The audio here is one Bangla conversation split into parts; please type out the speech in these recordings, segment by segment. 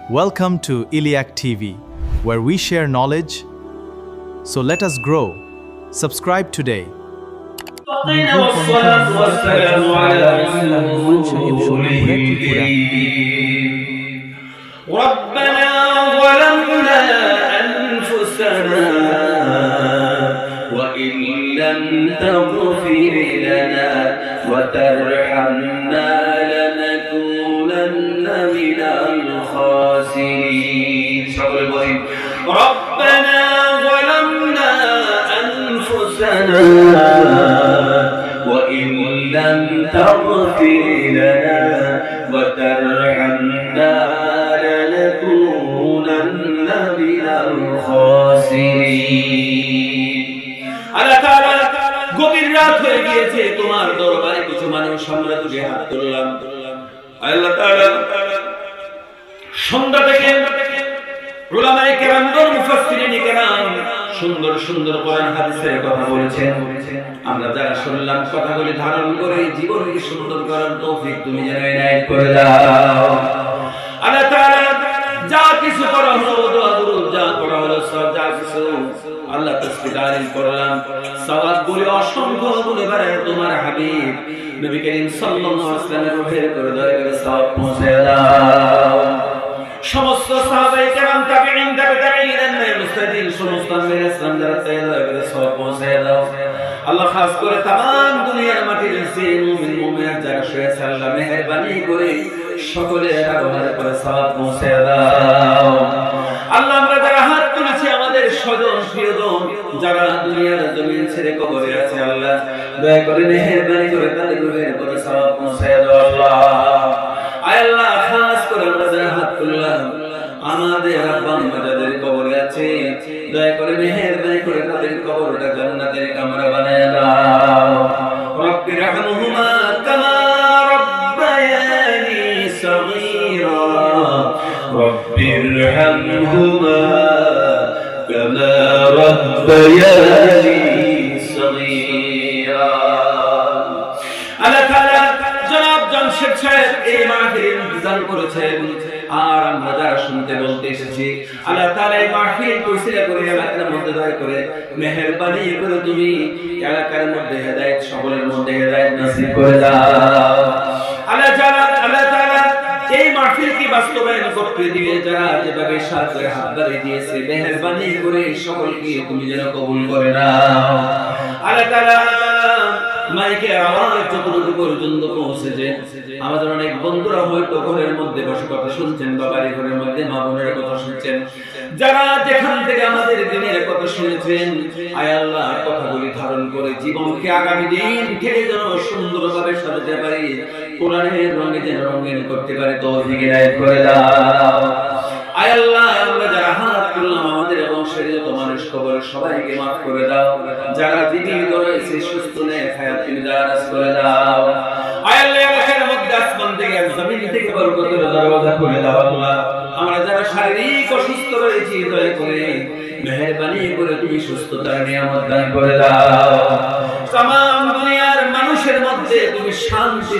Welcome to Iliac TV, where we share knowledge. So let us grow. Subscribe today. والصلاة والسلام على رسوله الكريم ربنا ظلمنا أنفسنا وإن لم تغفر لنا وترحمنا لنكونن من الخاسرين ربنا ظلمنا أنفسنا وإن لم تغفر لنا وترحمنا لنكونن من الخاسرين আল্লাহ তাআলা গভীর রাত হয়ে গিয়েছে তোমার দরবারে কিছু মানুষ আমরা তুলে হাত তুললাম আল্লাহ তাআলা সন্ধ্যা থেকে উলামায়ে কেরামগণ মুফাসসিরিন কেরাম সুন্দর সুন্দর কোরআন হাদিসের কথা বলেছেন আমরা যারা শুনলাম কথাগুলি ধারণ করে জীবনকে সুন্দর করার তৌফিক তুমি যেন ইনায়েত করে দাও আল্লাহ তাআলা যা কিছু করা হলো দোয়া দুরূদ যা করা হলো সব যা কিছু আল্লাহ তাসবিহ তাহলিল করলাম সওয়াব বলে অসংখ্য গুণে বাড়ায় তোমার হাবিব নবী করিম সাল্লাল্লাহু আলাইহি ওয়াসাল্লামের রূহের করে দয়া করে সওয়াব পৌঁছে দাও সমস্ত সাহাবায়ে কেরাম তাবিঈন তাবিঈন মুস্তাদিন সমস্ত আম্বিয়া ইসলাম যারা দয়া করে সওয়াব পৌঁছে দাও আল্লাহ খাস করে तमाम দুনিয়ার মাটির যে মুমিন মুমিনাত যারা শুয়ে আছে আল্লাহ মেহেরবানি করে সকলের আরোহার করে সওয়াব পৌঁছে দাও আল্লাহ আমরা যারা হাত তুলেছি আমাদের স্বজন প্রিয়জন যারা দুনিয়ার জমিন ছেড়ে কবরে আছে আল্লাহ দয়া করে মেহেরবানি করে তাদের রূহের করে সওয়াব পৌঁছে দাও আল্লাহ আয় আল্লাহ খাস করে আমরা যারা হাত তুললাম আমাদের আব্বা আম্মা যাদের কবরে আছে দয়া করে মেহেরবানি করে তাদের কবরটা জান্নাতের কামরা বানায় দাও রব্বি রহমহুমা কামা রব্বায়ানি সগীরা রব্বি রহমহুমা কামা রব্বায়ানি সগীরা আল্লাহ তাআলা জনাব জামশেদ সাহেব এই মাহফিলের ইন্তজাম করেছেন আর আমরা যারা শুনতে বলতে এসেছি আল্লাহ তাআলা এই মাহফিল পরিচালনা করে এলাকার মধ্যে দয়া করে মেহেরবানি করে তুমি এলাকার মধ্যে হেদায়েত সকলের মধ্যে হেদায়েত নসিব করে দাও আল্লাহ তাআলা এই মাহফিলকে বাস্তবায়ন করতে দিলে যারা যেভাবে সাথে হাত বাড়িয়ে দিয়েছে মেহেরবানি করে সকলকে তুমি যেন কবুল করে নাও আল্লাহ তাআলা মাইকে আওয়াজ যতটুকু পর্যন্ত পৌঁছেছে আমাদের অনেক বন্ধুরা হয়তো ঘরের মধ্যে বসে কথা শুনছেন বা বাড়ি ঘরের মধ্যে মা বোনের কথা শুনছেন যারা যেখান থেকে আমাদের দিনের কথা শুনেছেন আয় আল্লাহ কথাগুলি ধারণ করে জীবনকে আগামী দিন খেলে যেন সুন্দরভাবে সাজাতে পারি কোরআনের রঙে যেন রঙিন করতে পারে তৌফিক ইনায়েত করে দাও আয় আল্লাহ আমরা যারা হাত তুললাম আমাদের বংশের যত মানুষ কবরে সবাইকে মাফ করে দাও যারা জীবিত রয়েছে সুস্থ নেয় হায়াত তুমি দারাজ করে দাও আয় আল্লাহ এলাকার মধ্যে আসমান থেকে জমিন থেকে বরকতের দরজা খুলে দাও আল্লাহ আমরা যারা শারীরিক অসুস্থ রয়েছি দয়া করে মেহেরবানি করে তুমি সুস্থতার নিয়ামত দান করে দাও तमाम দুনিয়ার মানুষের মধ্যে তুমি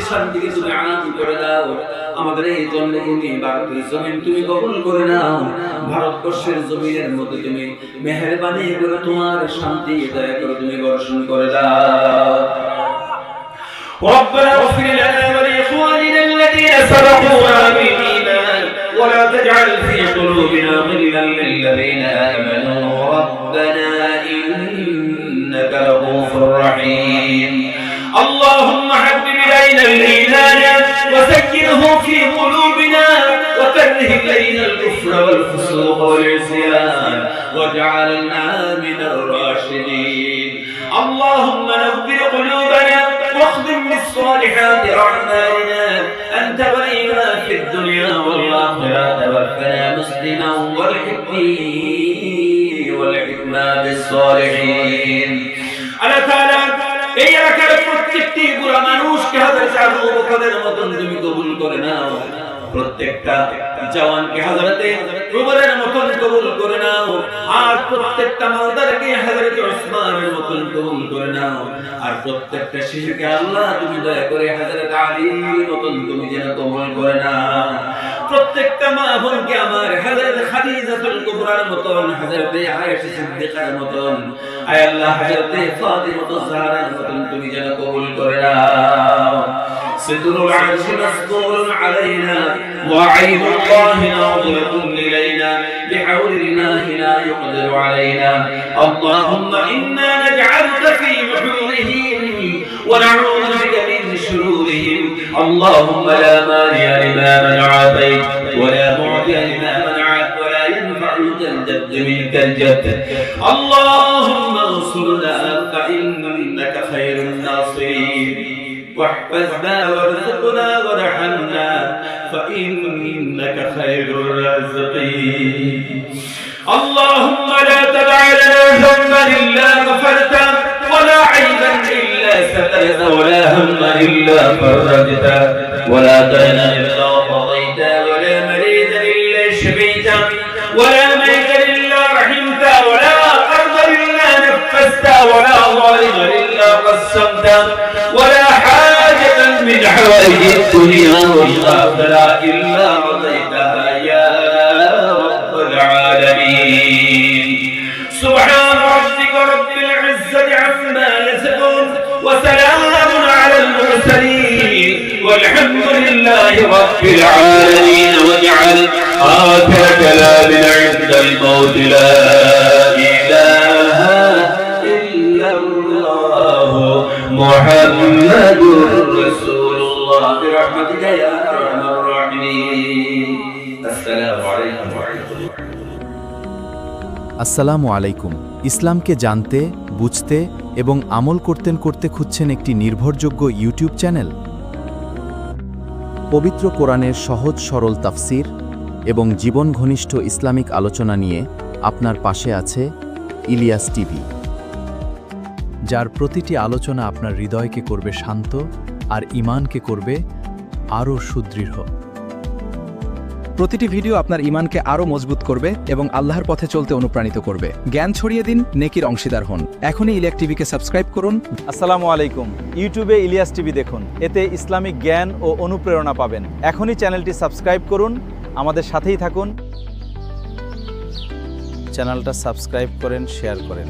শান্তিকে তুমি আনন্দ করে দাও আমাদের এই জন্মভূমি ভারতের জমিন তুমি কবুল করে নাও ভারতবর্ষের জমিনের মধ্যে তুমি মেহেরবানি করে তোমার শান্তি দয়া করে তুমি বর্ষণ করে দাও ربنا اغفر لنا ولإخواننا الذين سبقونا بالإيمان ولا تجعل في قلوبنا غلا للذين آمنوا ربنا إنك رؤوف رحيم اللهم حبب إلينا الإيمان وسكنه في قلوبنا وكره إلينا الكفر والفسوق والعصيان واجعلنا من الراشدين اللهم نور قلوبنا واخدم بالصالحات أعمالنا أنت ولينا في الدنيا والآخرة توفنا مسلما والحكمة بالصالحين আল্লাহ তাআলা এই এলাকার প্রত্যেকটি বুড়া মানুষকে হাজার আবু বকরের মতন তুমি কবুল করে নাও প্রত্যেকটা জওয়ানকে হযরতে উমরের মতন কবুল করে নাও আর প্রত্যেকটা মালদারকে হযরতে ওসমানের মতন কবুল করে নাও আর প্রত্যেকটা শিশুকে আল্লাহ তুমি দয়া করে হযরত আলীর মতন তুমি যেন কবুল করে নাও প্রত্যেকটা মা বোনকে আমার হযরত খাদিজাতুল কুবরার মতন, হযরত আয়েশা সিদ্দিকার মতন, আয় আল্লাহ হযরত ফাতিমাতুজ জাহরার মতন তুমি যেন কবুল করে নাও। সিদরুল আরশ মাসদুরুন আলাইনা ওয়া আইনুল্লাহি নাযিরাতুন ইলাইনা বিহাউলিল্লাহি লা ইকদিরু আলাইনা। আল্লাহুম্মা ইন্না নাজআলুকা ফি নুহুরিহিম ওয়া নাউযু বিকা মিন শুরুরিহিম। اللهم لا مانع لما منعت ولا معطي لما منعت ولا ينفع ذا الجد منك الجد. اللهم انصرنا فإنك خير الناصرين، واحفظنا وارزقنا وارحمنا فإنك خير الرازقين. اللهم لا تدع لنا ذنبا إلا غفرته ولا عيبا إلا سترته ولا هما إلا فرجته ولا دينا إلا قضيته ولا مريضا إلا شفيته ولا ميتا إلا رحمته ولا قرضا إلا نفسته ولا ظالما إلا قسمته ولا حاجة من حوائج الدنيا والآخرة إلا قضيتها يا رب العالمين. سبحان ربك رب العزة عما يصفون وسلام على المرسلين والحمد لله رب العالمين. واجعل آخر كلامنا عند الموت لا إله إلا الله محمد رسول الله برحمتك يا أرحم الراحمين. السلام عليكم ورحمة الله. আসসালামু আলাইকুম। ইসলামকে জানতে, বুঝতে এবং আমল করতে খুঁজছেন একটি নির্ভরযোগ্য ইউটিউব চ্যানেল? পবিত্র কোরআনের সহজ সরল তাফসির এবং জীবন ঘনিষ্ঠ ইসলামিক আলোচনা নিয়ে আপনার পাশে আছে ইলিয়াস টিভি, যার প্রতিটি আলোচনা আপনার হৃদয়কে করবে শান্ত আর ঈমানকে করবে আরও সুদৃঢ়। প্রতিটি ভিডিও আপনার ঈমানকে আরও মজবুত করবে এবং আল্লাহর পথে চলতে অনুপ্রাণিত করবে। জ্ঞান ছড়িয়ে দিন, নেকির অংশীদার হন। এখনই ইলিয়াস টিভিকে সাবস্ক্রাইব করুন। আসসালামু আলাইকুম। ইউটিউবে ইলিয়াস টিভি দেখুন, এতে ইসলামিক জ্ঞান ও অনুপ্রেরণা পাবেন। এখনই চ্যানেলটি সাবস্ক্রাইব করুন, আমাদের সাথেই থাকুন। চ্যানেলটা সাবস্ক্রাইব করেন, শেয়ার করেন।